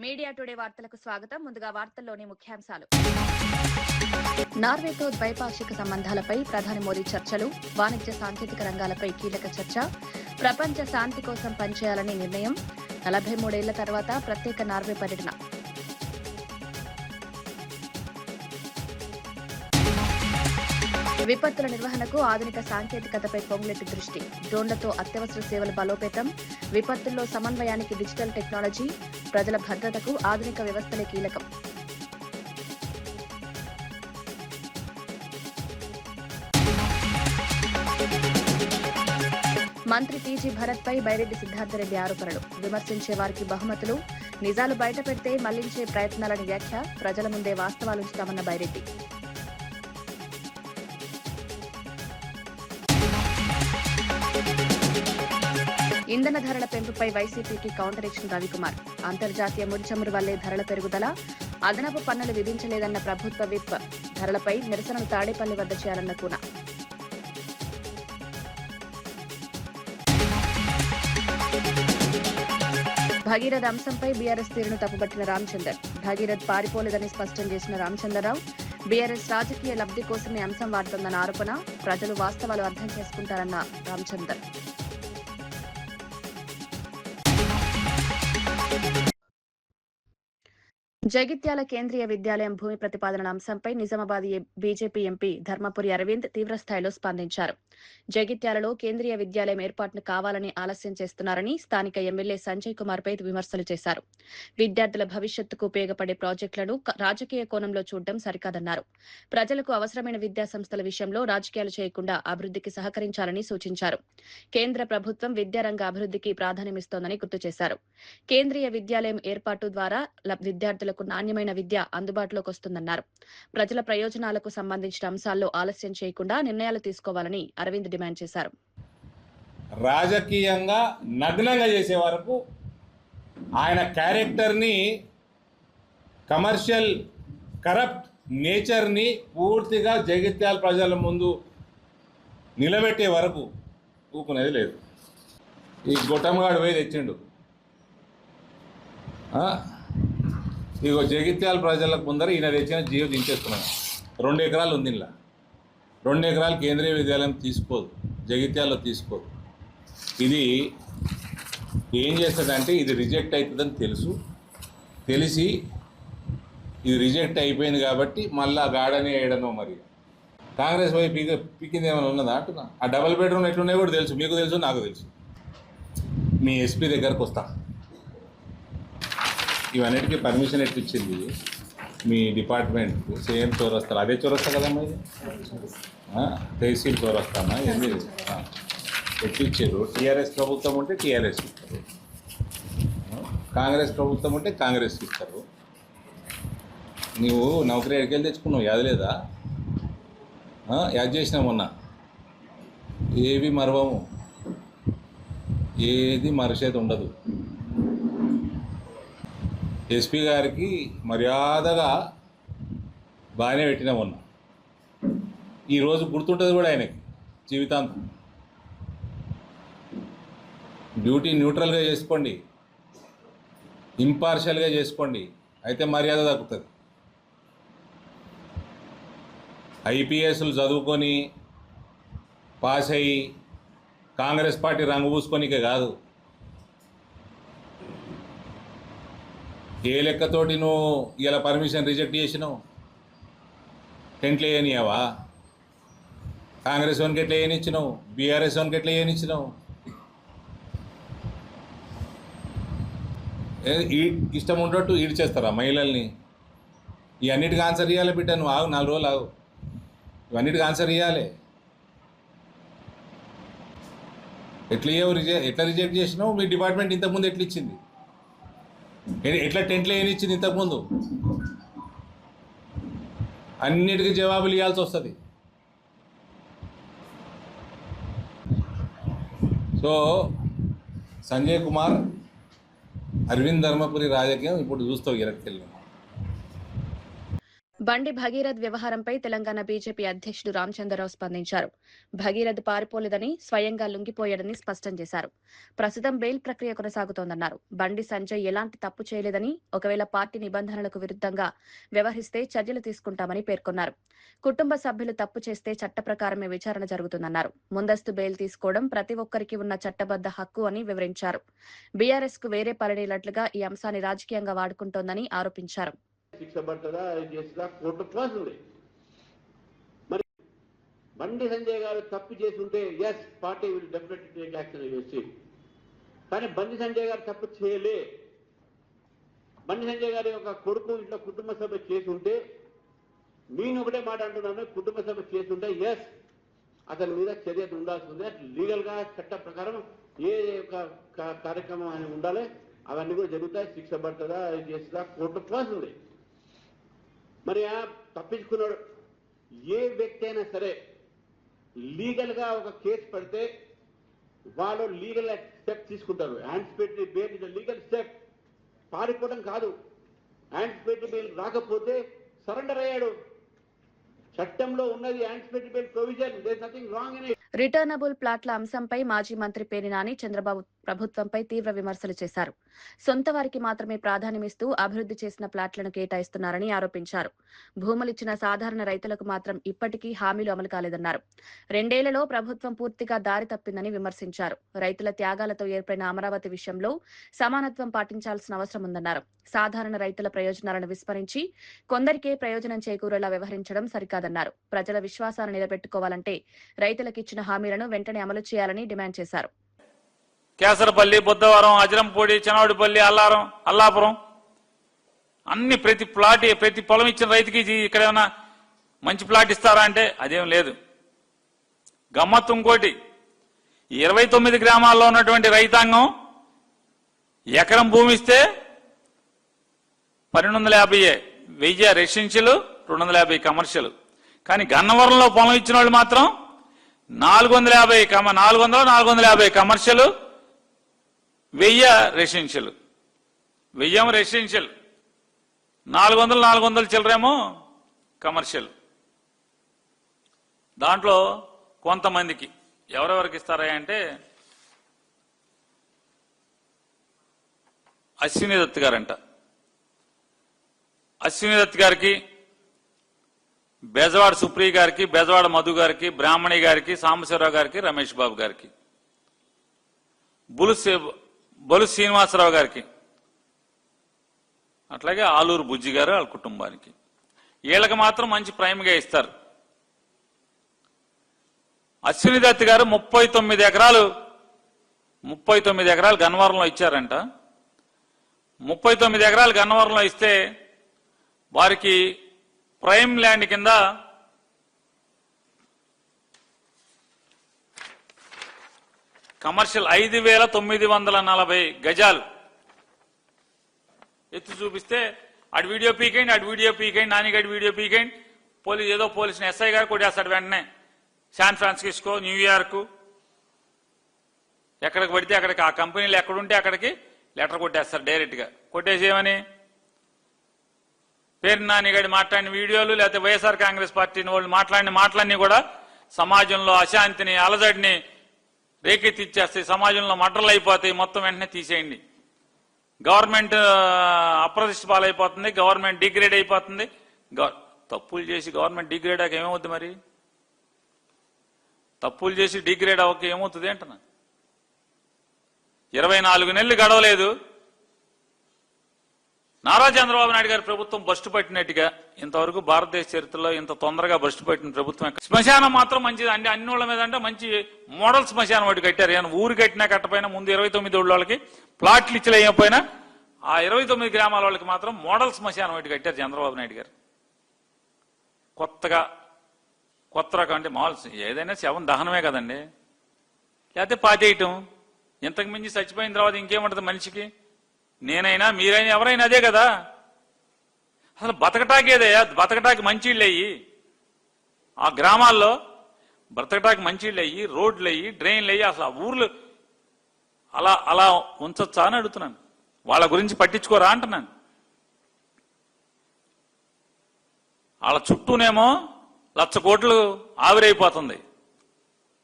Media today వార్తలకు స్వాగతం. ముందుగా వార్తల్లోని ముఖ్యాంశాలు. నార్వేతో ద్వైపాక్షిక సంబంధాలపై ప్రధాని మోదీ చర్చలు, వాణిజ్య సాంకేతిక రంగాలపై కీలక చర్చ, ప్రపంచ శాంతి కోసం పనిచేయాలని నిర్ణయం, 43 ఏళ్ల తర్వాత ప్రత్యేక నార్వే పర్యటన. విపత్తుల నిర్వహణకు ఆధునిక సాంకేతికతపై పొంగులెత్తి దృష్టి, డ్రోన్లతో అత్యవసర సేవల బలోపేతం, విపత్తుల్లో సమన్వయానికి డిజిటల్ టెక్నాలజీ, ప్రజల భద్రతకు ఆధునిక వ్యవస్థలే కీలకం. మంత్రి టీజీ భరత్ పై బైరెడ్డి సిద్ధార్థరెడ్డి ఆరోపణలు, విమర్శించే వారికి బహుమతులు, నిజాలు బయటపెడితే మళ్లించే ప్రయత్నాలని వ్యాఖ్య, ప్రజల ముందే వాస్తవాలుంచుతామన్న బైరెడ్డి. ఇంధన ధరల పెంపుపై వైసీపీకి కౌంటర్ ఇచ్చిన రవికుమార్, అంతర్జాతీయ ముడి చమురు వల్లే ధరల పెరుగుదల, అదనపు పన్నులు విధించలేదన్న ప్రభుత్వ విప్, ధరలపై నిరసనలు తాడేపల్లి వద్ద చేయాలన్న కూన. భగీరథ్ అంశంపై బీఆర్ఎస్ తీరును తప్పుపట్టిన రామచందర్, భగీరథ్ పారిపోలేదని స్పష్టం చేసిన రామచంద్రరావు, బీఆర్ఎస్ రాజకీయ లబ్ధి కోసమే అంశం వాడుతోందన్న ఆరోపణ, ప్రజలు వాస్తవాలు అర్థం చేసుకుంటారన్న రామచందర్. జగిత్యాల కేంద్రీయ విద్యాలయం భూమి ప్రతిపాదనల అంశంపై నిజామాబాద్ బీజేపీ ఎంపీ ధర్మపురి అరవింద్ తీవ్రస్థాయిలో స్పందించారు. జగిత్యాలలో కేంద్రీయ విద్యాలయం ఏర్పాటును కావాలని ఆలస్యం చేస్తున్నారని స్థానిక ఎమ్మెల్యే సంజయ్ కుమార్ పై విమర్శలు చేశారు. విద్యార్థుల భవిష్యత్తుకు ఉపయోగపడే ప్రాజెక్టులను రాజకీయ కోణంలో చూడడం సరికాదన్నారు. ప్రజలకు అవసరమైన విద్యా సంస్థల విషయంలో రాజకీయాలు చేయకుండా అభివృద్ధికి సహకరించాలని సూచించారు. కేంద్ర ప్రభుత్వం విద్యారంగ అభివృద్ధికి ప్రాధాన్యమిస్తోందని గుర్తు చేశారు. కేంద్రీయ విద్యాలయం ఏర్పాటు ద్వారా విద్యార్థులకు నాణ్యమైన విద్య అందుబాటులోకి వస్తుందన్నారు. ప్రజల ప్రయోజనాలకు సంబంధించిన అంశాల్లో ఆలస్యం చేయకుండా నిర్ణయాలు తీసుకోవాలని అరవింద్ డిమాండ్ చేశారు. రాజకీయంగా నగ్నంగా చేసే వరకు ఆయన క్యారెక్టర్ని, కమర్షియల్ కరప్ట్ నేచర్ని పూర్తిగా జగిత్యాల ప్రజల ముందు నిలబెట్టే వరకు ఊకునేది లేదు. ఈ గొట్టంగాడు పోయి తెచ్చిండు. ఇగో జగిత్యాల ప్రజలకు ముందర ఈయన తెచ్చిన జీవో దించేస్తున్నాను. 2 ఎకరాలు ఉంది ఇలా. 2 ఎకరాలు కేంద్రీయ విద్యాలయం తీసుకోదు, జగిత్యాలలో తీసుకోదు. ఇది ఏం చేస్తుందంటే ఇది రిజెక్ట్ అవుతుందని తెలిసి ఇది రిజెక్ట్ అయిపోయింది కాబట్టి మళ్ళీ గాడనే వేయడనో మరి కాంగ్రెస్ పోయి పీకింది ఏమైనా ఉన్నదా అంటున్నా. ఆ డబుల్ బెడ్రూమ్ ఎట్లున్నాయో కూడా తెలుసు, మీకు తెలుసు, నాకు తెలుసు. మీ ఎస్పీ దగ్గరకు వస్తా. ఇవన్నిటికీ పర్మిషన్ ఎట్టిచ్చింది మీ డిపార్ట్మెంట్? సేమ్ చౌరస్తాలు, అదే చౌరస్తా కదమ్మా ఇది, తహసీల్ చౌరస్తానా ఏంది ఎట్టిచ్చారు? టీఆర్ఎస్ ప్రభుత్వం ఉంటే టీఆర్ఎస్ ఇస్తారు, కాంగ్రెస్ ప్రభుత్వం ఉంటే కాంగ్రెస్ ఇస్తారు. నువ్వు నౌకరీ ఎక్కడికి తెచ్చుకున్నావు? యాద లేదా? యాద్ చేసినా మొన్న. ఏవి మరవము, ఏది మరచేది ఉండదు. ఎస్పీ గారికి మర్యాదగా బాగానే పెట్టినా మొన్న. ఈరోజు గుర్తుంటుంది కూడా ఆయనకి జీవితాంతం. డ్యూటీ న్యూట్రల్గా చేసుకోండి, ఇంపార్షియల్గా చేసుకోండి, అయితే మర్యాద దక్కుతుంది. ఐపీఎస్లు చదువుకొని పాస్ అయ్యి కాంగ్రెస్ పార్టీ రంగు పూసుకొనికే కాదు, ఏ లెక్కతోటి నువ్వు ఇలా పర్మిషన్ రిజెక్ట్ చేసినావు? టెంట్లు వేయనియావా? కాంగ్రెస్ వానికి ఎట్లా వేయనిచ్చినావు? బీఆర్ఎస్ వానికి ఎట్లా వేయనిచ్చినావు? ఇష్టం ఉన్నట్టు ఈడ్చేస్తారా మహిళల్ని? ఇవన్నిటికీ ఆన్సర్ ఇవ్వాలి బిడ్డ. నువ్వు ఆగు, 4 రోజులు ఆగు, ఇవన్నిటికీ ఆన్సర్ ఇవ్వాలి. ఎట్లా రిజెక్ట్ చేసినావు? మీ డిపార్ట్మెంట్ ఇంతకుముందు ఎట్లా ఇచ్చింది? ఎట్లా టెంట్లో ఏనిచ్చింది ఇంతకుముందు? అన్నిటికీ జవాబులు ఇవ్వాల్సి వస్తుంది. సో సంజయ్ కుమార్, అరవింద్ ధర్మపురి రాజకీయం ఇప్పుడు చూస్తావు ఎరక్కెళ్ళి. బండి భగీరథ్ వ్యవహారంపై తెలంగాణ బీజేపీ అధ్యక్షుడు రామచంద్రరావు స్పందించారు. భగీరథ్ పారిపోలేదని, స్వయంగా లొంగిపోయాడని స్పష్టం చేశారు. ప్రస్తుతం బెయిల్ ప్రక్రియ కొనసాగుతోందన్నారు. బండి సంజయ్ ఎలాంటి తప్పు చేయలేదని, ఒకవేళ పార్టీ నిబంధనలకు విరుద్ధంగా వ్యవహరిస్తే చర్యలు తీసుకుంటామని పేర్కొన్నారు. కుటుంబ సభ్యులు తప్పు చేస్తే చట్ట ప్రకారమే విచారణ జరుగుతుందన్నారు. ముందస్తు బెయిల్ తీసుకోవడం ప్రతి ఒక్కరికి ఉన్న చట్టబద్ద హక్కు అని వివరించారు. బీఆర్ఎస్ కు వేరే పనిలేనట్లుగా ఈ అంశాన్ని రాజకీయంగా వాడుకుంటోందని ఆరోపించారు. శిక్ష పడుతుందా చేస్తుందా కోర్టు క్లాస్ ఉంది. మరి బండి సంజయ్ గారు తప్పు చేస్తుంటే his party will definitely take action against him. కానీ బండి సంజయ్ గారు తప్పు చేయలే. బండి సంజయ్ గారి యొక్క కొడుకు ఇట్లా కుటుంబ సభ చేసుంటే, నేను ఒకటే మాట అంటున్నాను, కుటుంబ సభ చేస్తుంటే ఎస్ అతని మీద చర్య ఉండాల్సిందే. లీగల్ గా చట్ట ప్రకారం ఏ కార్యక్రమం ఆయన ఉండాలి, అవన్నీ కూడా జరుగుతాయి. శిక్ష పడుతుందా చేస్తుందా కోర్టు క్లాస్ ఉంది. మరి తప్పించుకున్నాడు. ఏ వ్యక్తి అయినా సరే లీగల్ గా ఒక కేసు పడితే వాళ్ళు లీగల్ స్టెప్ తీసుకుంటారు. Anticipatory bail is legal step. పారిపోవడం కాదు. యాంటిసిపేటరీ బెయిల్ రాకపోతే సరెండర్ అయ్యాడు. చట్టంలో ఉన్నది anticipatory bail provision. There is nothing wrong in it. Returnable ప్లాట్ల అంశంపై మాజీ మంత్రి పేర్ని నాని చంద్రబాబు ప్రభుత్వంపై తీవ్ర విమర్శలు చేశారు. సొంత వారికి మాత్రమే ప్రాధాన్యమిస్తూ అభివృద్ధి చేసిన ప్లాట్లను కేటాయిస్తున్నారని ఆరోపించారు. భూములిచ్చిన సాధారణ రైతులకు మాత్రం ఇప్పటికీ హామీలు అమలు కాలేదన్నారు. 2 ఏళ్లలో ప్రభుత్వం పూర్తిగా దారి తప్పిందని విమర్శించారు. రైతుల త్యాగాలతో ఏర్పడిన అమరావతి విషయంలో సమానత్వం పాటించాల్సిన అవసరం ఉందన్నారు. సాధారణ రైతుల ప్రయోజనాలను విస్మరించి కొందరికే ప్రయోజనం చేకూరేలా వ్యవహరించడం సరికాదన్నారు. ప్రజల విశ్వాసాన్ని నిలబెట్టుకోవాలంటే రైతులకిచ్చిన హామీలను వెంటనే అమలు చేయాలని డిమాండ్ చేశారు. కేసరపల్లి, బుద్ధవరం, అజరంపూడి, చెనవడిపల్లి, అల్లాపురం అన్ని ప్రతి పొలం ఇచ్చిన రైతుకి ఇక్కడ ఏమైనా మంచి ప్లాట్ ఇస్తారా అంటే అదేం లేదు. గమ్మత్తు ఇంకోటి, 29 గ్రామాల్లో ఉన్నటువంటి రైతాంగం ఎకరం భూమి ఇస్తే 1250, 1000 రెసిడెన్షియల్, 250 కమర్షియల్. కానీ గన్నవరంలో పొలం ఇచ్చిన వాళ్ళు మాత్రం 450 కమర్షియల్, 1000 రెసిడెన్షియల్. 1000 రెసిడెన్షియల్, 400 చిల్లరేమో కమర్షియల్. దాంట్లో కొంతమందికి ఎవరెవరికి ఇస్తారా అంటే అశ్విని దత్ గారంట. అశ్విని దత్ గారికి, బెజవాడ సుప్రియ గారికి, బెజవాడ మధు గారికి, బ్రాహ్మణి గారికి, సాంబశివరావు గారికి, రమేష్ బాబు గారికి, బొలు శ్రీనివాసరావు గారికి, అట్లాగే ఆలూరు బుజ్జి గారు వాళ్ళ కుటుంబానికి. వీళ్ళకి మాత్రం మంచి ప్రైమ్గా ఇస్తారు. అశ్విని దత్ గారు 39 ఎకరాలు గన్నవరంలో ఇచ్చారంట. 39 ఎకరాలు గన్నవరంలో ఇస్తే వారికి ప్రైమ్ ల్యాండ్ కింద కమర్షియల్ 5940 గజాలు ఎత్తు చూపిస్తే అటు వీడియో పీకేయండి, నానిగడి వీడియో పీకేయండి. పోలీసుని ఎస్ఐ గారు కొట్టేస్తాడు వెంటనే. శాన్ ఫ్రాన్సిస్కో, న్యూయార్క్, ఎక్కడికి పడితే అక్కడికి, ఆ కంపెనీలు ఎక్కడుంటే అక్కడికి లెటర్ కొట్టేస్తారు డైరెక్ట్ గా. కొట్టేసేమని పేరు నానిగడి మాట్లాడిన వీడియోలు, లేకపోతే వైఎస్ఆర్ కాంగ్రెస్ పార్టీని వాళ్ళు మాట్లాడిన మాటలన్నీ కూడా సమాజంలో అశాంతిని, అలజడిని రేకెత్తిచ్చేస్తాయి. సమాజంలో మర్డర్లు అయిపోతాయి. మొత్తం వెంటనే తీసేయండి. గవర్నమెంట్ అప్రతిష్ట పాలైపోతుంది, గవర్నమెంట్ డిగ్రేడ్ అయిపోతుంది. తప్పులు చేసి గవర్నమెంట్ డిగ్రేడ్ అవ్వక ఏమవుద్ది? మరి తప్పులు చేసి డిగ్రేడ్ అవ్వక ఏమవుతుంది అంటున్నా. 24 నెలలు గడవలేదు, నారా చంద్రబాబు నాయుడు గారి ప్రభుత్వం బస్టు పట్టినట్టుగా ఇంతవరకు భారతదేశ చరిత్రలో ఇంత తొందరగా బస్టు పట్టిన ప్రభుత్వం. శ్మశానం మాత్రం మంచిది అండి. అన్ని మీద అంటే మంచి మోడల్ శ్మశానం ఒకటి కట్టారు. ఊరు కట్టినా కట్టపోయినా ముందు 29 ఊళ్ళ వాళ్ళకి ప్లాట్లు ఇచ్చలేకపోయినా ఆ 29 గ్రామాల వాళ్ళకి మాత్రం మోడల్ శ్మశానం ఒకటి కట్టారు చంద్రబాబు నాయుడు గారు. కొత్త రకం అంటే మామూలు ఏదైనా శవం దహనమే కదండి, లేకపోతే పాతేయటం. ఇంతకు మించి చచ్చిపోయిన తర్వాత ఇంకేముంటది మనిషికి? నేనైనా మీరైనా ఎవరైనా అదే కదా. అసలు బతకటాకేదయ్యా, బతకటాకి మంచిళ్ళు అయ్యి, ఆ గ్రామాల్లో బ్రతకటాకి మంచిళ్ళు అయ్యి, రోడ్లు అయ్యి, డ్రైన్లు అయ్యి, అసలు ఆ ఊర్లు అలా ఉంచొచ్చా అని అడుగుతున్నాను. వాళ్ళ గురించి పట్టించుకోరా అంటున్నాను. వాళ్ళ చుట్టూనేమో 1,00,000 కోట్లు ఆవిరైపోతుంది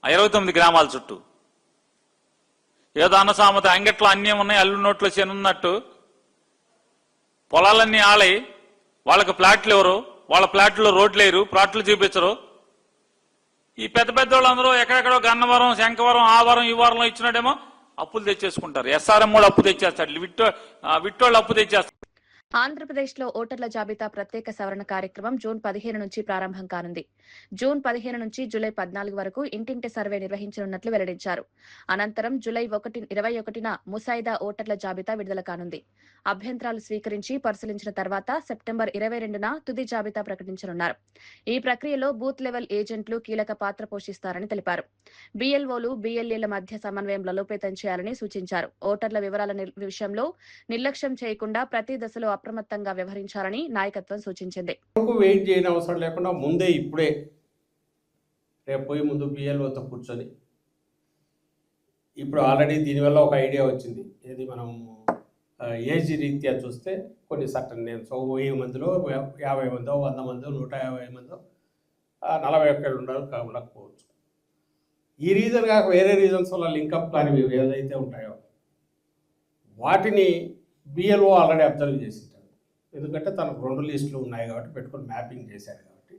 29 గ్రామాల చుట్టూ. ఏదో అన్న సామెత అంగట్లో అన్నీ ఉన్నాయి అల్లు నోట్లో చేనున్నట్టు పొలాలన్నీ ఆలై వాళ్ళకి ప్లాట్లు ఎవరు, వాళ్ళ ప్లాట్లో రోడ్లు లేరు, ప్లాట్లు చూపించరు. ఈ పెద్ద పెద్ద వాళ్ళందరూ ఎక్కడెక్కడో గన్నవరం, శంకవరం, ఆ వారం ఈ వారంలో ఇచ్చినాడేమో అప్పులు తెచ్చేసుకుంటారు. ఎస్ఆర్ఎం వాళ్ళు అప్పు తెచ్చేస్తాడు, విట్టోళ్ళు అప్పు తెచ్చేస్తారు. ఆంధ్రప్రదేశ్లో ఓటర్ల జాబితా ప్రత్యేక సవరణ కార్యక్రమం జూన్ 15 నుంచి ప్రారంభం కానుంది. జూన్ 15 నుంచి జూలై 14 వరకు ఇంటింటి సర్వే నిర్వహించనున్నట్లు వెల్లడించారు. అనంతరం జూలై 21న ముసాయిదా ఓటర్ల జాబితా విడుదల కానుంది. అభ్యంతరాలు స్వీకరించి పరిశీలించిన తర్వాత సెప్టెంబర్ 22న తుది జాబితా ప్రకటించనున్నారు. ఈ ప్రక్రియలో బూత్ లెవెల్ ఏజెంట్లు కీలక పాత్ర పోషిస్తారని తెలిపారు. బీఎల్ఓలు, బీఎల్ఏల మధ్య సమన్వయం బలోపేతం చేయాలని సూచించారు. ఓటర్ల వివరాల విషయంలో నిర్లక్ష్యం చేయకుండా ప్రతి దశలో అప్రమత్తంగా వ్యవహరించాలని నాయకత్వం సూచించింది. వెయిట్ చేయని అవసరం లేకుండా ముందే ఇప్పుడే రేపు పోయి ముందు బిఎల్ఓతో కూర్చొని ఇప్పుడు ఆల్రెడీ దీనివల్ల ఒక ఐడియా వచ్చింది. ఏది మనం ఏజ్ రీత్యా చూస్తే కొన్ని సర్టన్ నేమ్స్ 1000 మందిలో 50 మందో 100 మందో 150 మందో 41 ఉండకపోవచ్చు. ఈ రీజన్ కాక వేరే రీజన్స్ వల్ల లింకప్ కానీ ఏదైతే ఉంటాయో వాటిని బిఎల్ఓ ఆల్రెడీ అబ్జర్వ్ చేసింటారు. ఎందుకంటే తనకు 2 లిస్టులు ఉన్నాయి కాబట్టి పెట్టుకొని మ్యాపింగ్ చేశారు కాబట్టి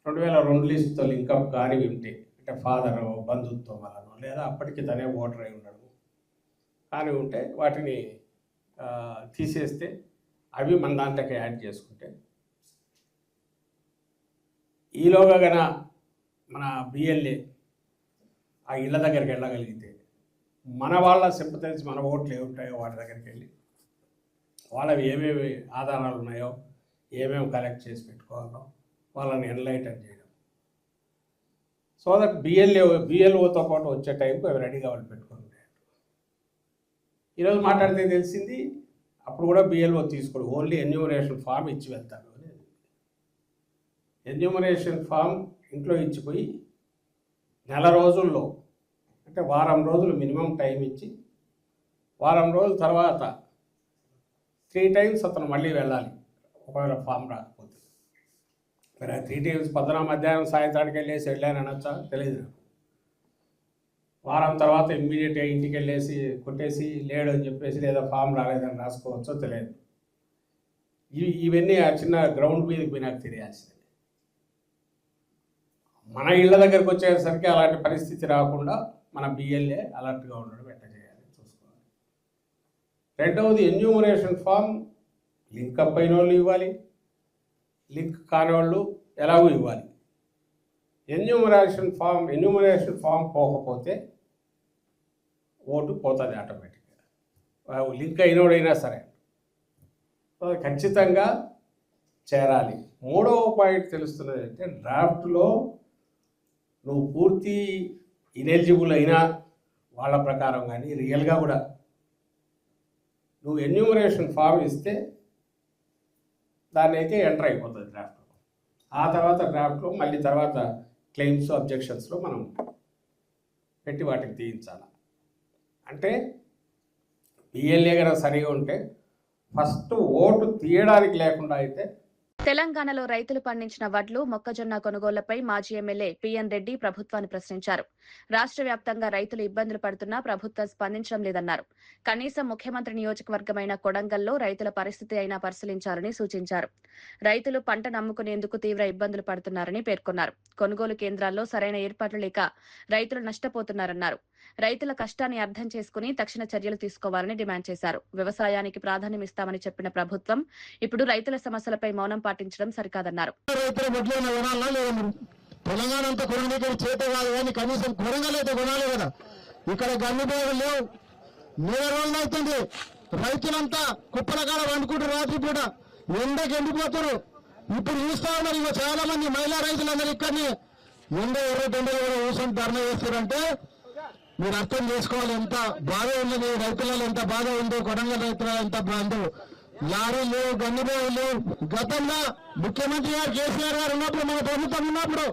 2002 లిస్టుతో లింకప్ కానీ ఉంటే అంటే ఫాదర్ బంధుత్వం వలన లేదా అప్పటికి తనే ఓటర్ అయి ఉండడం కానీ ఉంటే వాటిని తీసేస్తే అవి మన దాంట్లోకి యాడ్ చేసుకుంటే ఈలోగా గన మన బిఎల్ఏ ఆ ఇళ్ళ దగ్గరికి వెళ్ళగలిగితే మన వాళ్ళ సింపతైజ్ మన ఓట్లు ఏముంటాయో వాటి దగ్గరికి వెళ్ళి వాళ్ళవి ఏమేమి ఆధారాలు ఉన్నాయో ఏమేమి కలెక్ట్ చేసి పెట్టుకోవాలో వాళ్ళని ఎన్లైటన్ చేయడం. సో దట్ బిఎల్ఓతో పాటు వచ్చే టైంకి అవి రెడీగా వాళ్ళు పెట్టుకుని ఉంటాయి. ఈరోజు మాట్లాడితే తెలిసింది అప్పుడు కూడా బిఎల్ఓ తీసుకోడు, ఓన్లీ ఎన్యూమరేషన్ ఫామ్ ఇచ్చి వెళ్తాడు అనేది. ఎన్యూమరేషన్ ఫామ్ ఇంట్లో ఇచ్చిపోయి 4 రోజుల్లో అంటే వారం రోజులు మినిమం టైం ఇచ్చి వారం రోజుల తర్వాత 3 times అతను మళ్ళీ వెళ్ళాలి ఒకవేళ ఫామ్ రాకపోతే. మరి 3 times పొద్దున మధ్యాహ్నం సాయంత్రానికి వెళ్ళేసి వెళ్ళాను అనొచ్చా తెలియదు నాకు. వారం తర్వాత ఇమ్మీడియట్గా ఇంటికి వెళ్ళేసి కొట్టేసి లేడు అని చెప్పేసి లేదా ఫామ్ రాలేదని రాసుకోవచ్చో తెలియదు. ఇవన్నీ ఆ చిన్న గ్రౌండ్ మీదకి పోయి నాకు తెలియాల్సింది. మన ఇళ్ళ దగ్గరికి వచ్చేసరికి అలాంటి పరిస్థితి రాకుండా మన బిఎల్ఏ అలర్ట్గా ఉండడం ఎట్లా చేయాలి చూసుకోవాలి. రెండవది ఎన్యూమరేషన్ ఫామ్ లింకప్ అయిన వాళ్ళు ఇవ్వాలి, లింక్ కాని వాళ్ళు ఎలాగో ఇవ్వాలి. ఎన్యూమరేషన్ ఫామ్ పోకపోతే ఓటు పోతుంది ఆటోమేటిక్గా, లింక్ అయినోడైనా సరే. ఖచ్చితంగా చేరాలి. 3వ పాయింట్ తెలుస్తున్నది అంటే డ్రాఫ్ట్లో నువ్వు పూర్తి ఇనెలిజిబుల్ అయినా వాళ్ళ ప్రకారం కానీ రియల్గా కూడా నువ్వు ఎన్యూమరేషన్ ఫామ్ ఇస్తే దాన్ని అయితే ఎంటర్ అయిపోతుంది డ్రాఫ్ట్లో. ఆ తర్వాత డ్రాఫ్ట్లో మళ్ళీ తర్వాత క్లెయిమ్స్ అబ్జెక్షన్స్లో మనం పెట్టి వాటికి తీయించాలి. అంటే బిఎల్ఏ కనుక సరిగా ఉంటే ఫస్ట్ ఓటు తీయడానికి లేకుండా అయితే. తెలంగాణలో రైతులు పండించిన వడ్లు, మొక్కజొన్న కొనుగోళ్లపై మాజీ ఎమ్మెల్యే పిఎన్ రెడ్డి ప్రభుత్వాన్ని ప్రశ్నించారు. రాష్ట్ర వ్యాప్తంగా రైతులు ఇబ్బందులు పడుతున్నా ప్రభుత్వం స్పందించడం లేదన్నారు. కనీసం ముఖ్యమంత్రి నియోజకవర్గమైన కొడంగల్లో రైతుల పరిస్థితి అయినా పరిశీలించాలని సూచించారు. రైతులు పంట నమ్ముకునేందుకు తీవ్ర ఇబ్బందులు పడుతున్నారని పేర్కొన్నారు. కొనుగోలు కేంద్రాల్లో సరైన ఏర్పాట్లు లేక రైతులు నష్టపోతున్నారన్నారు. రైతుల కష్టాన్ని అర్థం చేసుకుని తక్షణ చర్యలు తీసుకోవాలని డిమాండ్ చేశారు. వ్యవసాయానికి ప్రాధాన్యమిస్తామని చెప్పిన ప్రభుత్వం ఇప్పుడు రైతుల సమస్యలపై మౌనం పాటించడం సరికాదన్నారు. తెలంగాణ అంతా కొనడానికి చేత కాదు కానీ కనీసం కొనగలు అయితే కొనాలి కదా. ఇక్కడ గన్నుబోగులు లేవు. 3 రోజులు అవుతుంది. రైతులంతా కుప్పల కాడ వండుకుంటారు. రాత్రి పూట ఎండకి ఎండిపోతారు. ఇప్పుడు చూస్తా ఉన్నారు. ఇక చాలా మంది మహిళా రైతులందరూ ఇక్కడిని ఎండ 20 కూడా కూర్చొని ధర్నా చేస్తారంటే మీరు అర్థం చేసుకోవాలి ఎంత బాధ ఉన్నది. రైతులలో ఎంత బాధ ఉందో, కొడంగల్ రైతుల ఎంత బాధ. లారీలు లేవు, గన్నుబోగులు లేవు. గతంలో ముఖ్యమంత్రి గారు కేసీఆర్ గారు ఉన్నప్పుడు, మన ప్రభుత్వం ఉన్నప్పుడు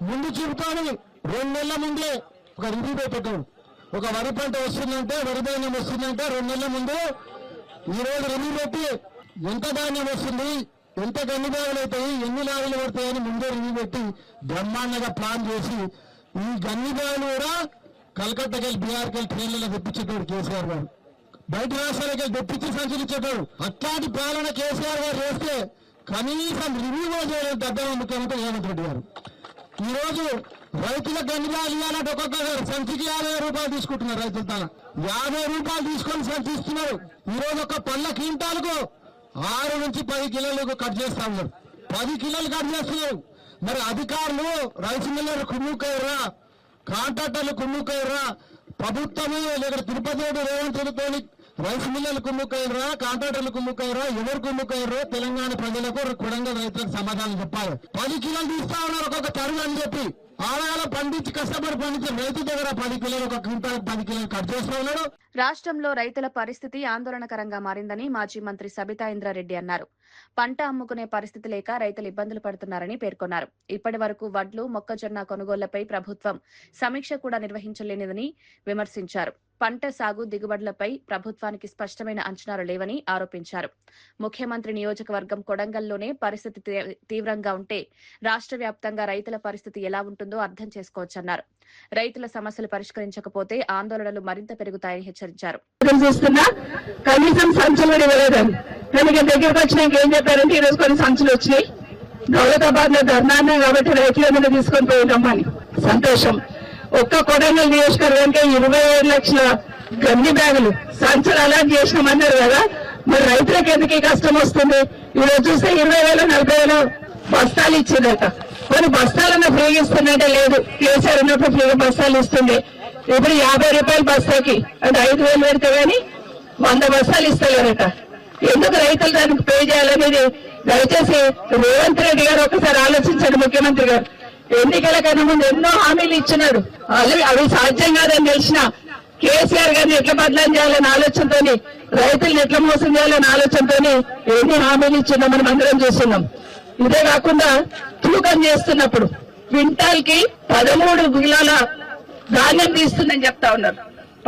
ముందు చూపుతాను 2 నెలల ముందే ఒక రివ్యూ పెట్టాం. ఒక వరి పంట వస్తుందంటే, వరి ధాన్యం వస్తుందంటే 2 నెలల ముందు ఈరోజు రివ్యూ పెట్టి ఎంత ధాన్యం వస్తుంది, ఎంత గన్ని బ్యాగులు అవుతాయి, ఎన్ని లారీలు పడతాయని ముందే రివ్యూ పెట్టి బ్రహ్మాండంగా ప్లాన్ చేసి ఈ గన్ని బ్యాగులు కూడా కలకత్తాకి వెళ్ళి బీహార్కి వెళ్ళి ట్రైన్లలో తెప్పించేటోడు కేసీఆర్ గారు, బయట రాష్ట్రాలకి వెళ్ళి తెప్పించి సంచరించేటోడు. అట్లాంటి పాలన కేసీఆర్ గారు చేస్తే కనీసం రివ్యూ కూడా చేయలేదు పెద్ద ముఖ్యమంత్రి రేవంత్ రెడ్డి గారు. ఈ రోజు రైతులకు గన్ని బ్యాగులు ఇవ్వాలంటే ఒక్కొక్క సంచికి 50 రూపాయలు తీసుకుంటున్నారు. రైతుల తన 50 రూపాయలు తీసుకొని సంచి ఇస్తున్నారు. ఈ రోజు ఒక పళ్ళ క్వింటాలకు 6 నుంచి 10 కిలోలు కట్ చేస్తా ఉన్నారు. 10 కిలోలు కట్ చేస్తున్నారు. మరి అధికారులు రైస్ మిల్లర్ కుమ్ముకయ్యరా, కాంట్రాక్టర్లు కుమ్ముకయ్యరా, ప్రభుత్వమే లేదా తిరుపతి రేవంత్ రెడ్డితో రైస్ మిల్లర్లు కుమ్ముకయ్యరా, కాంట్రాక్టర్లు కుమ్ముకయ్యరా, ఎవరు కుమ్ముకయ్యరో తెలంగాణ ప్రజలకు కొడంగల్ రైతులకు సమాధానం చెప్పాలి. 10 కిలోలు తీస్తా ఉన్నారు ఒక్కొక్క తరుగు అని చెప్పి ఆడగాల పండించి కష్టపడి పండించి రైతు దగ్గర 10 కిలోలు ఒక క్వింటాల్ 10 కిలోలు కట్ చేస్తా ఉన్నాడు. రాష్ట్రంలో రైతుల పరిస్థితి ఆందోళనకరంగా మారిందని మాజీ మంత్రి సబితా ఇంద్రారెడ్డి అన్నారు. పంట అమ్ముకునే పరిస్థితి లేక రైతులు ఇబ్బందులు పడుతున్నారని పేర్కొన్నారు. ఇప్పటి వరకు వడ్లు, మొక్కజొన్న కొనుగోళ్లపై ప్రభుత్వం సమీక్ష కూడా నిర్వహించలేనిదని విమర్శించారు. పంట సాగు దిగుబడులపై ప్రభుత్వానికి స్పష్టమైన అంచనాలు లేవని ఆరోపించారు. ముఖ్యమంత్రి నియోజకవర్గం కొడంగల్లోనే పరిస్థితి తీవ్రంగా ఉంటే రాష్ట్ర వ్యాప్తంగా రైతుల పరిస్థితి ఎలా ఉంటుందో అర్థం చేసుకోవచ్చన్నారు. రైతుల సమస్యలు పరిష్కరించకపోతే ఆందోళనలు మరింత పెరుగుతాయని హెచ్చరించారు. కనీసం సంచులు ఇవ్వలేదని దగ్గరకు వచ్చినాక ఏం చెప్పారంటే ఈ రోజు కొన్ని సంచులు వచ్చినాయి, దౌలతాబాద్ లో ధర్నాన్ని కాబట్టి రైతుల మీద తీసుకొని పోయినామని. సంతోషం. ఒక్క కొడంగల్ నియోజకవర్గానికి 27 లక్షల గన్ని బ్యాగులు సంచులు అలాట్ చేసినామన్నారు కదా, మరి రైతులకు ఎందుకు ఈ కష్టం వస్తుంది? ఈరోజు చూస్తే 20,000 40,000 బస్తాలు ఇచ్చిందట. కొన్ని బస్తాలన్నా ఫ్రీగా ఇస్తుందంటే లేదు. కేసీఆర్ ఉన్నప్పుడు ఫ్రీగా బస్తాలు ఇస్తుంది. ఇప్పుడు 50 రూపాయల బస్తాకి అంటే 5,000 పెడితే గానీ 100 బస్తాలు ఇస్తలేరట. ఎందుకు రైతులు దానికి పే చేయాలనేది దయచేసి రేవంత్ రెడ్డి గారు ఒకసారి ఆలోచించండి. ముఖ్యమంత్రి గారు ఎన్నికల కన్నా ముందు ఎన్నో హామీలు ఇచ్చినారు. అవి సాధ్యం కాదని తెలిసిన కేసీఆర్ గారిని ఎట్లా బదలాం చేయాలని ఆలోచనతోని, రైతులను ఎట్లా మోసం చేయాలని ఆలోచనతోని ఎన్ని హామీలు ఇచ్చినా మనం అందరం చూస్తున్నాం. ఇదే కాకుండా తూకం చేస్తున్నప్పుడు క్వింటాల్ కి 13 కిలోల ధాన్యం తీస్తుందని చెప్తా ఉన్నారు.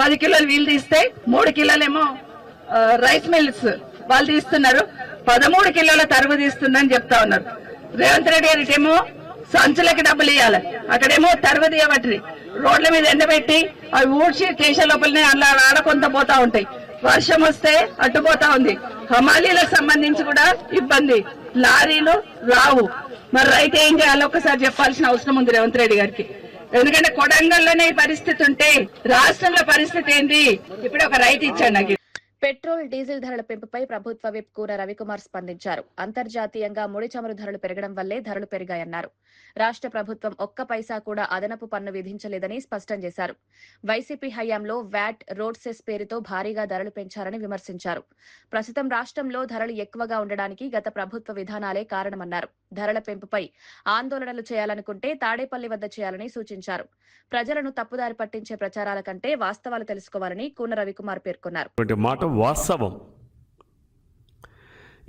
10 కిలోలు వీళ్ళు తీస్తే 3 కిలోలేమో రైస్ మిల్స్ వాళ్ళు తీస్తున్నారు. 13 కిలోల తరుగు తీస్తుందని చెప్తా ఉన్నారు. రేవంత్ రెడ్డి గారికి ఏమో సంచులకి డబ్బులు ఇవ్వాలి, అక్కడేమో తరుగు తీయబట్టి రోడ్ల మీద ఎండబెట్టి అవి ఊడ్చి కేశ లోపలనే అలా ఆడకొంత పోతా ఉంటాయి. వర్షం వస్తే అడ్డుపోతా ఉంది. హమాలీలకు సంబంధించి కూడా ఇబ్బంది, లారీలు రావు. మరి రైతు ఏం చేయాలో ఒకసారి చెప్పాల్సిన అవసరం ఉంది రేవంత్ రెడ్డి గారికి. ఎందుకంటే కొడంగల్లోనే ఈ పరిస్థితి ఉంటే రాష్ట్రంలో పరిస్థితి ఏంటి? ఇప్పుడు ఒక రైతు ఇచ్చాడు నాకు. పెట్రోల్, డీజిల్ ధరల పెంపుపై ప్రభుత్వ విప్ కూర రవికుమార్ స్పందించారు. అంతర్జాతీయంగా ముడి చమురు ధరలు పెరగడం వల్లే ధరలు పెరిగాయన్నారు. రాష్ట్ర ప్రభుత్వం ఒక్క పైసా కూడా అదనపు పన్ను విధించలేదని స్పష్టం చేశారు. వైసీపీ హయాంలో వ్యాట్, రోడ్ సెస్ పేరుతో భారీగా ధరలు పెంచారని విమర్శించారు. ప్రస్తుతం రాష్ట్రంలో ధరలు ఎక్కువగా ఉండడానికి గత ప్రభుత్వ విధానాలే కారణమన్నారు. ధరల పెంపుపై ఆందోళనలు చేయాలనుకుంటే తాడేపల్లి వద్ద చేయాలని సూచించారు. ప్రజలను తప్పుదారి పట్టించే ప్రచారాల కంటే వాస్తవాలు తెలుసుకోవాలని కూన రవికుమార్ పేర్కొన్నారు. వాస్తవం.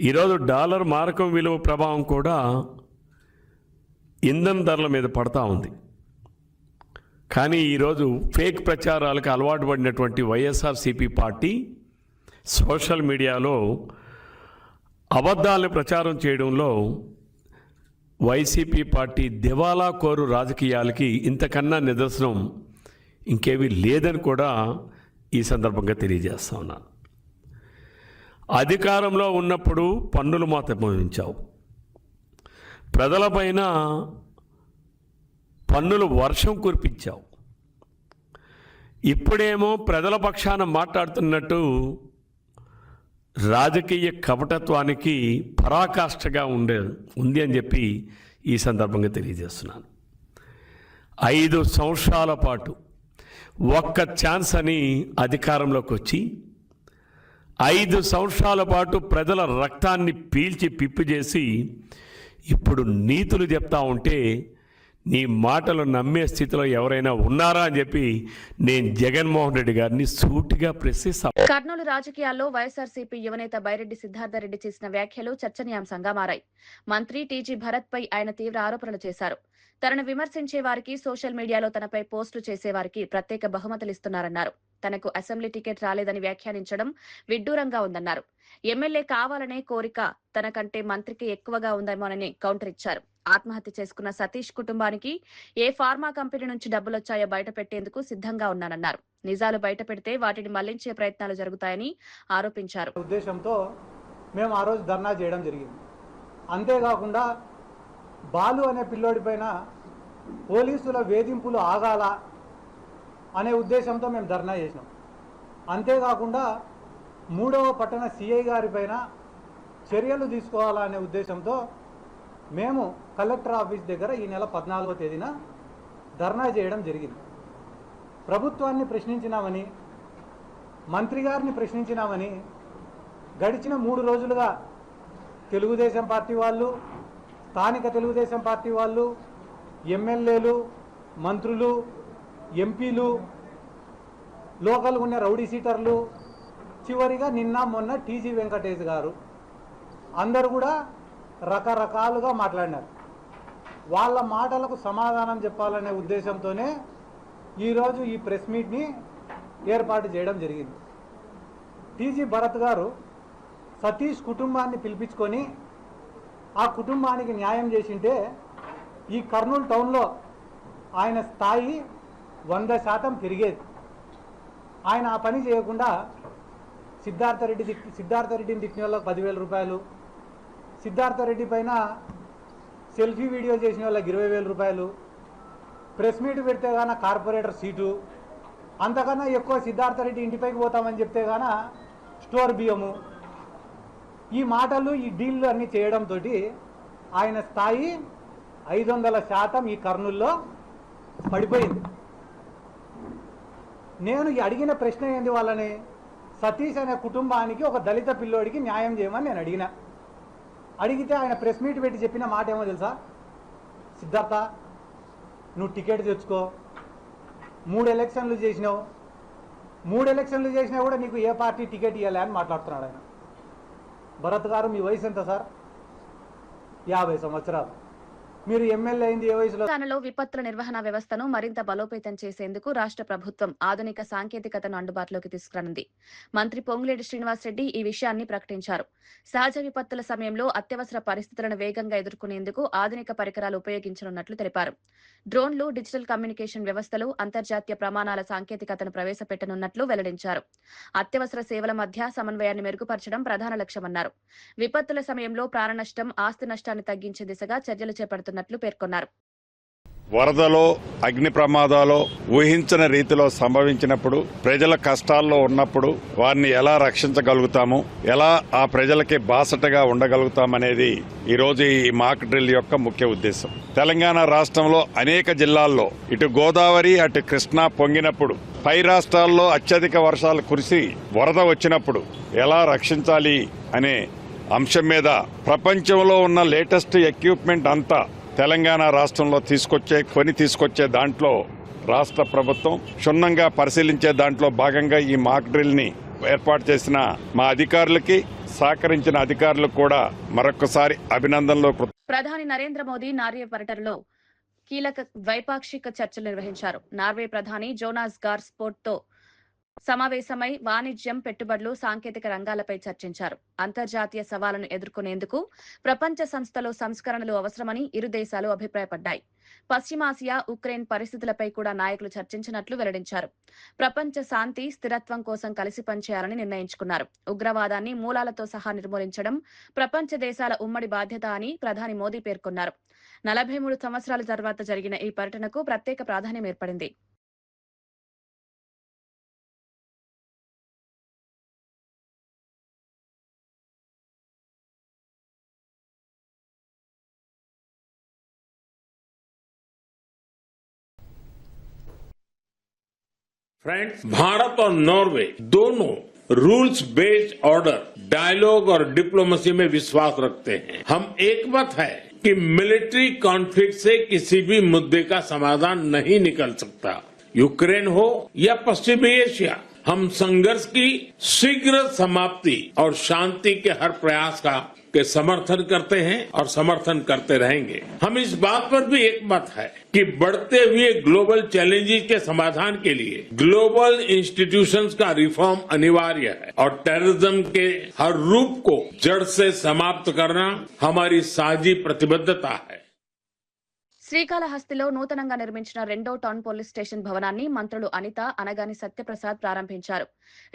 ఈరోజు డాలర్ మారకం విలువ ప్రభావం కూడా ఇంధన ధరల మీద పడతా ఉంది. కానీ ఈరోజు ఫేక్ ప్రచారాలకు అలవాటు పడినటువంటి వైఎస్ఆర్సీపీ పార్టీ సోషల్ మీడియాలో అబద్ధాలను ప్రచారం చేయడంలో వైసీపీ పార్టీ దివాలా కోరు రాజకీయాలకి ఇంతకన్నా నిదర్శనం ఇంకేమీ లేదని కూడా ఈ సందర్భంగా తెలియజేస్తా ఉన్నాను. అధికారంలో ఉన్నప్పుడు పన్నులు మాత్రం మోయించావు, ప్రజలపైన పన్నులు వర్షం కురిపించావు. ఇప్పుడేమో ప్రజల పక్షాన మాట్లాడుతున్నట్టు రాజకీయ కపటత్వానికి పరాకాష్ఠగా ఉంది అని చెప్పి ఈ సందర్భంగా తెలియజేస్తున్నాను. 5 సంవత్సరాల పాటు ఒక్క ఛాన్స్ అని అధికారంలోకి వచ్చి 5 సంవత్సరాల పాటు ప్రజల రక్తాన్ని పీల్చి పిప్పి చేసి ఇప్పుడు నీతులు చెప్తా ఉంటే నీ మాటలు నమ్మే స్థితిలో ఎవరైనా ఉన్నారా అని చెప్పి నేను జగన్మోహన్ రెడ్డి గారిని సూటిగా ప్రశ్నిస్తాను. కర్నూలు రాజకీయాల్లో వైఎస్ఆర్సీపీ యువనేత బైరెడ్డి సిద్ధార్థరెడ్డి చేసిన వ్యాఖ్యలు చర్చనీయాంశంగా మారాయి. మంత్రి టీజీ భరత్ పై ఆయన తీవ్ర ఆరోపణలు చేశారు. తనను విమర్శించే వారికి, సోషల్ మీడియాలో తనపై పోస్టులు చేసేవారికి ప్రత్యేక బహుమతులు ఇస్తున్నారన్నారు. తనకు అసెంబ్లీ టికెట్ రాలేదని వ్యాఖ్యానించడం విడ్డూరంగా ఉందన్నారు. ఎమ్మెల్యే కావాలనే కోరిక తనకంటే మంత్రికి ఎక్కువగా ఉందేమోనని కౌంటర్ ఇచ్చారు. ఆత్మహత్య చేసుకున్న సతీష్ కుటుంబానికి ఏ ఫార్మా కంపెనీ నుంచి డబ్బులొచ్చాయో బయటపెట్టేందుకు సిద్ధంగా ఉన్నానన్నారు. నిజాలు బయటపెడితే వాటిని మళ్లించే ప్రయత్నాలు జరుగుతాయని ఆరోపించారు. ఉద్దేశంతో మేము ఆ రోజు ధర్నా చేయడం జరిగింది. అంతేకాకుండా బాలు అనే పిల్లోడిపైన పోలీసుల వేధింపులు ఆగాల అనే ఉద్దేశంతో మేము ధర్నా చేసినాం. అంతేకాకుండా 3వ పట్టణ సిఐ గారి పైన చర్యలు తీసుకోవాలనే ఉద్దేశంతో మేము కలెక్టర్ ఆఫీస్ దగ్గర ఈ నెల 14వ తేదీన ధర్నా చేయడం జరిగింది. ప్రభుత్వాన్ని ప్రశ్నించినామని, మంత్రి గారిని ప్రశ్నించినామని గడిచిన 3 రోజులుగా తెలుగుదేశం పార్టీ వాళ్ళు, స్థానిక తెలుగుదేశం పార్టీ వాళ్ళు, ఎమ్మెల్యేలు, మంత్రులు, ఎంపీలు, లోకల్ ఉన్న రౌడీ సీటర్లు, చివరిగా నిన్న మొన్న టీజీ వెంకటేష్ గారు అందరూ కూడా రకరకాలుగా మాట్లాడినారు. వాళ్ళ మాటలకు సమాధానం చెప్పాలనే ఉద్దేశంతోనే ఈరోజు ఈ ప్రెస్ మీట్ని ఏర్పాటు చేయడం జరిగింది. టీజీ భరత్ గారు సతీష్ కుటుంబాన్ని పిలిపించుకొని ఆ కుటుంబానికి న్యాయం చేసింటే ఈ కర్నూలు టౌన్లో ఆయన స్థాయి 100% పెరిగేది. ఆయన ఆ పని చేయకుండా సిద్ధార్థ రెడ్డిని తిట్టిన వాళ్ళకి 10,000 రూపాయలు, సిద్ధార్థ రెడ్డి పైన సెల్ఫీ వీడియో చేసిన వాళ్ళకి 20,000 రూపాయలు, ప్రెస్ మీట్ పెడితే గాన కార్పొరేటర్ సీటు, అంతకన్నా ఎక్కువ సిద్ధార్థ రెడ్డి ఇంటిపైకి పోతామని చెప్తే గాన స్టోర్ బియ్యము, ఈ మాటలు, ఈ డీల్లు అన్నీ చేయడంతో ఆయన స్థాయి 500% ఈ కర్నూల్లో పడిపోయింది. నేను అడిగిన ప్రశ్న ఏంది, వాళ్ళని సతీష్ అనే కుటుంబానికి ఒక దళిత పిల్లోడికి న్యాయం చేయమని నేను అడిగితే ఆయన ప్రెస్ మీట్ పెట్టి చెప్పిన మాట ఏమో తెలుసా? సిద్ధార్థ, నువ్వు టికెట్ తెచ్చుకో, 3 ఎలక్షన్లు చేసినావు, 3 ఎలక్షన్లు చేసినా కూడా నీకు ఏ పార్టీ టికెట్ ఇవ్వాలి అని మాట్లాడుతున్నాడు ఆయన. భరత్ గారు, మీ వయసు ఎంత సార్? 50 సంవత్సరాలు. మీరు ఎమ్మెల్యే అయింది ఏ వయసులో? తెలంగాణలో విపత్తుల నిర్వహణ వ్యవస్థను మరింత బలోపేతం చేసేందుకు రాష్ట్ర ప్రభుత్వం ఆధునిక సాంకేతికతను అందుబాటులోకి తీసుకురానుంది. మంత్రి పొంగులేటి శ్రీనివాసరెడ్డి ఈ విషయాన్ని ప్రకటించారు. సహజ విపత్తుల సమయంలో అత్యవసర పరిస్థితులను వేగంగా ఎదుర్కొనేందుకు ఆధునిక పరికరాలు ఉపయోగించనున్నట్లు తెలిపారు. డ్రోన్లు, డిజిటల్ కమ్యూనికేషన్ వ్యవస్థలు, అంతర్జాతీయ ప్రమాణాల సాంకేతికతను ప్రవేశపెట్టనున్నట్లు వెల్లడించారు. అత్యవసర సేవల మధ్య సమన్వయాన్ని మెరుగుపరచడం ప్రధాన లక్ష్యమన్నారు. విపత్తుల సమయంలో ప్రాణ నష్టం, ఆస్తి నష్టాన్ని తగ్గించే దిశగా చర్యలు చేపడుతున్నట్లు పేర్కొన్నారు. వరదలో, అగ్ని ప్రమాదాలు ఊహించని రీతిలో సంభవించినప్పుడు, ప్రజల కష్టాల్లో ఉన్నప్పుడు వారిని ఎలా రక్షించగలుగుతాము, ఎలా ఆ ప్రజలకి బాసటగా ఉండగలుగుతామనేది ఈరోజు ఈ మాక్ డ్రిల్ యొక్క ముఖ్య ఉద్దేశం. తెలంగాణ రాష్ట్రంలో అనేక జిల్లాల్లో ఇటు గోదావరి, అటు కృష్ణా పొంగినప్పుడు, పై రాష్ట్రాల్లో అత్యధిక వర్షాలు కురిసి వరద వచ్చినప్పుడు ఎలా రక్షించాలి అనే అంశం మీద ప్రపంచంలో ఉన్న లేటెస్ట్ ఎక్విప్మెంట్ అంతా తెలంగాణ రాష్ట్రంలో తీసుకొచ్చే దాంట్లో రాష్ట్ర ప్రభుత్వం క్షుణ్ణంగా పరిశీలించే దాంట్లో భాగంగా ఈ మాక్ డ్రిల్ ని ఏర్పాటు చేసిన మా అధికారులకి, సహకరించిన అధికారులకు కూడా మరొకసారి అభినందనలు. ప్రధాని నరేంద్ర మోదీ నార్వే పర్యటనలో కీలక ద్వైపాక్షిక చర్చలు నిర్వహించారు. నార్వే ప్రధాని జోనాస్ గార్ స్పోర్ట్తో సమావేశమై వాణిజ్యం, పెట్టుబడులు, సాంకేతిక రంగాలపై చర్చించారు. అంతర్జాతీయ సవాళ్లను ఎదుర్కొనేందుకు ప్రపంచ సంస్థలో సంస్కరణలు అవసరమని ఇరు దేశాలు అభిప్రాయపడ్డాయి. పశ్చిమాసియా, ఉక్రెయిన్ పరిస్థితులపై కూడా నాయకులు చర్చించినట్లు వెల్లడించారు. ప్రపంచ శాంతి, స్థిరత్వం కోసం కలిసి పనిచేయాలని నిర్ణయించుకున్నారు. ఉగ్రవాదాన్ని మూలాలతో సహా నిర్మూలించడం ప్రపంచ దేశాల ఉమ్మడి బాధ్యత అని ప్రధాని మోదీ పేర్కొన్నారు. 43 సంవత్సరాల తర్వాత జరిగిన ఈ పర్యటనకు ప్రత్యేక ప్రాధాన్యం ఏర్పడింది. फ्रेंड्स, भारत और नॉर्वे दोनों रूल्स बेस्ड ऑर्डर, डायलॉग और डिप्लोमेसी में विश्वास रखते हैं. हम एकमत है कि मिलिट्री कॉन्फ्लिक्ट से किसी भी मुद्दे का समाधान नहीं निकल सकता. यूक्रेन हो या पश्चिमी एशिया, हम संघर्ष की शीघ्र समाप्ति और शांति के हर प्रयास का के समर्थन करते हैं और समर्थन करते रहेंगे। हम इस बात पर भी एकमत है कि बढ़ते हुए ग्लोबल चैलेंजेस के समाधान के लिए ग्लोबल इंस्टीट्यूशंस का रिफॉर्म अनिवार्य है और टेररिज्म के हर रूप को जड़ से समाप्त करना हमारी साझी प्रतिबद्धता है। శ్రీకాళహస్తిలో నూతనంగా నిర్మించిన 2వ టౌన్ పోలీస్ స్టేషన్ భవనాన్ని మంత్రులు అనిత, అనగాని సత్యప్రసాద్ ప్రారంభించారు.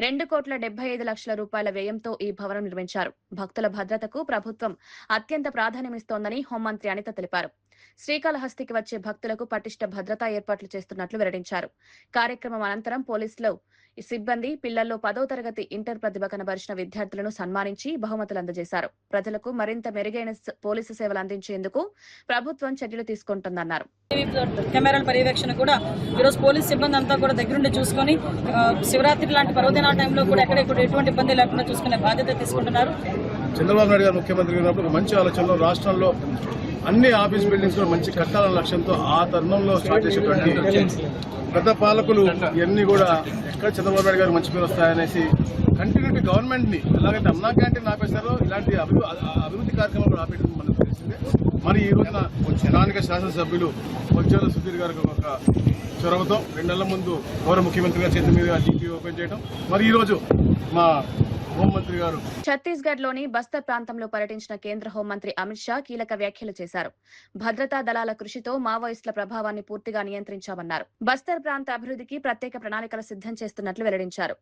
2,75,00,000 రూపాయల వ్యయంతో ఈ భవనం నిర్మించారు. భక్తుల భద్రతకు ప్రభుత్వం అత్యంత ప్రాధాన్యమిస్తోందని హోంమంత్రి అనిత తెలిపారు. శ్రీకాళహస్తికి వచ్చే భక్తులకు పటిష్ట భద్రతా ఏర్పాట్లు చేస్తున్నట్లు వెల్లడించారు. కార్యక్రమం అనంతరం పోలీసులు సిబ్బంది పిల్లల్లో 10వ తరగతి ఇంటర్ ప్రతిభ కనబరిచిన విద్యార్థులను సన్మానించి బహుమతులు అందజేశారు. ప్రజలకు మరింత మెరుగైన పోలీసు సేవలు అందించేందుకు ప్రభుత్వం చర్యలు తీసుకుంటుందన్నారు. కెమెరాల పర్యవేక్షణ కూడా ఈరోజు పోలీస్ సిబ్బంది అంతా కూడా దగ్గరుండి చూసుకొని శివరాత్రి లాంటి పర్వదినాల టైంలో కూడా ఎక్కడ ఎటువంటి ఇబ్బంది లేకుండా చూసుకునే బాధ్యత తీసుకుంటున్నారు. చంద్రబాబు నాయుడు గారు ముఖ్యమంత్రిగా ఉన్నప్పుడు మంచి ఆలోచనలో రాష్ట్రంలో అన్ని ఆఫీస్ బిల్డింగ్స్ కూడా మంచి కట్టాలన్న లక్ష్యంతో ఆ తరుణంలో స్టార్ట్ చేసేటువంటి గత పాలకులు ఇవన్నీ కూడా ఎక్కడ చంద్రబాబు నాయుడు గారు మంచి పేరు వస్తాయనేసి కంటిన్యూటీ గవర్నమెంట్ ని ఎలాగైతే అన్నా క్యాంటీన్ ఆపేశారో ఇలాంటి అభివృద్ధి కార్యక్రమాలు ఆపేయడం మనకు తెలిసిందే. మరి ఈ రోజున స్థానిక శాసనసభ్యులు పొంచాల సుధీర్ గారికి ఒక చొరవతో 2 నెలల ముందు గౌరవ ముఖ్యమంత్రి గారి చేతి మీద జీపీ ఓపెన్ చేయడం, మరి ఈ రోజు మా హోంమంత్రి గారు ఛత్తీస్గఢ్ లోని బస్తర్ ప్రాంతంలో పర్యటించిన కేంద్ర హోంమంత్రి అమిత్ షా కీలక వ్యాఖ్యలు చేశారు. భద్రతా దళాల కృషితో మావోయిస్టుల ప్రభావాన్ని పూర్తిగా నియంత్రించామన్నారు. బస్తర్ ప్రాంత అభివృద్ధికి ప్రత్యేక ప్రణాళికలు సిద్ధం చేస్తున్నట్లు వెల్లడించారు.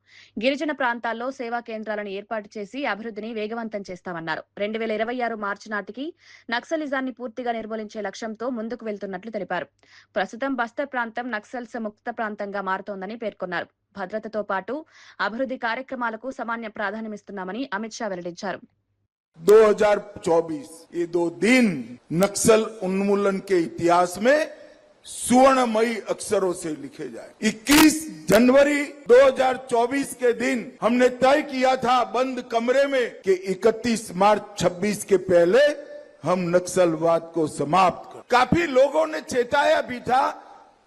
గిరిజన ప్రాంతాల్లో సేవా కేంద్రాలను ఏర్పాటు చేసి అభివృద్ధిని వేగవంతం చేస్తామన్నారు. 2026 మార్చి నాటికి నక్సలిజాన్ని పూర్తిగా నిర్మూలించే లక్ష్యంతో ముందుకు వెళ్తున్నట్లు తెలిపారు. ప్రస్తుతం బస్తర్ ప్రాంతం నక్సల్స్ ముక్త ప్రాంతంగా మారుతోందని పేర్కొన్నారు. భద్రతతో పాటు అభివృద్ధి కార్యక్రమాలకు సమాన ప్రాధాన్యమిస్తున్నామని అమిత్ షా వెల్లడించారు. 2024 ये 2 दिन नक्सल उन्मूलन के इतिहास में सुवर्णमयी अक्षरों से लिखे जाए। 21 जनवरी 2024 के दिन हमने तय किया था बंद कमरे में कि 31 मार्च 26 के पहले हम नक्सलवाद को समाप्त कर। काफी लोगों ने चेताया भी था,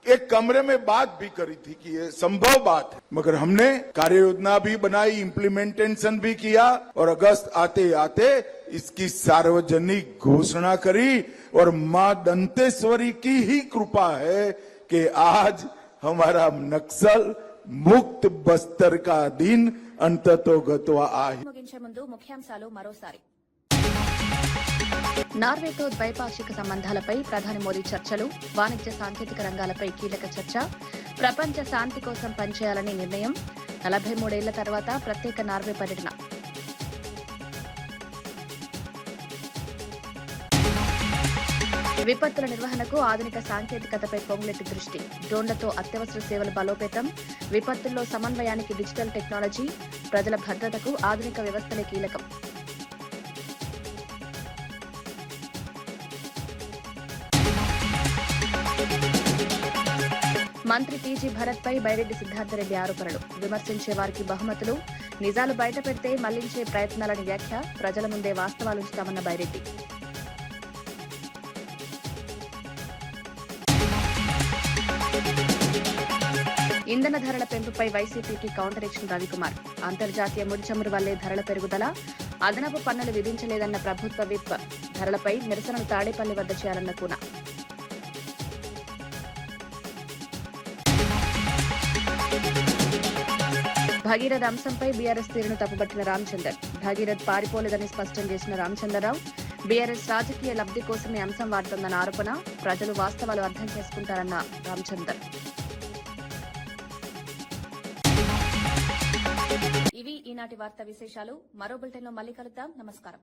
एक कमरे में बात भी करी थी कि ये संभव बात है, मगर हमने कार्य योजना भी बनाई, इम्प्लीमेंटेशन भी किया और अगस्त आते आते इसकी सार्वजनिक घोषणा करी। और मां दंतेश्वरी की ही कृपा है कि आज हमारा नक्सल मुक्त बस्तर का दिन अंततोगत्वा आए। ముగించే ముందు ముఖ్యాంశాలు మరోసారి. నార్వేతో ద్వైపాక్షిక సంబంధాలపై ప్రధాని మోదీ చర్చలు, వాణిజ్య సాంకేతిక రంగాలపై కీలక చర్చ, ప్రపంచ శాంతి కోసం పనిచేయాలని నిర్ణయం, 43 ఏళ్ల తర్వాత ప్రత్యేక నార్వే పర్యటన. విపత్తుల నిర్వహణకు ఆధునిక సాంకేతికతపై పొంగులెట్టి దృష్టి, డ్రోన్లతో అత్యవసర సేవల బలోపేతం, విపత్తుల్లో సమన్వయానికి డిజిటల్ టెక్నాలజీ, ప్రజల భద్రతకు ఆధునిక వ్యవస్థలే కీలకం. మంత్రి టీజీ భరత్ పై బైరెడ్డి సిద్ధార్థరెడ్డి ఆరోపణలు, విమర్శించే వారికి బహుమతులు, నిజాలు బయటపెడితే మళ్లించే ప్రయత్నాలని వ్యాఖ్య, ప్రజల ముందే వాస్తవాలు ఇస్తామన్న బైరెడ్డి. ఇంధన ధరల పెంపుపై వైసీపీకి కౌంటర్ ఇచ్చిన రవికుమార్, అంతర్జాతీయ ముడి చమురు వల్లే ధరల పెరుగుదల, అదనపు పన్నులు విధించలేదన్న ప్రభుత్వ విప్, ధరలపై నిరసనలు తాడేపల్లి వద్ద చేయాలన్న కూన. భగీరథ్ అంశంపై బీఆర్ఎస్ తీరును తప్పుబట్టిన రామచందర్, భగీరథ్ పారిపోలేదని స్పష్టం చేసిన రామచంద్రరావు, బీఆర్ఎస్ రాజకీయ లబ్ధి కోసమే అంశం వాడుతోందన్న ఆరోపణ, ప్రజలు వాస్తవాలు అర్థం చేసుకుంటారన్న రామచందర్. ఇవి ఈనాటి వార్తా విశేషాలు. మరో బులెటిన్లో మళ్ళీ కలుద్దాం. నమస్కారం.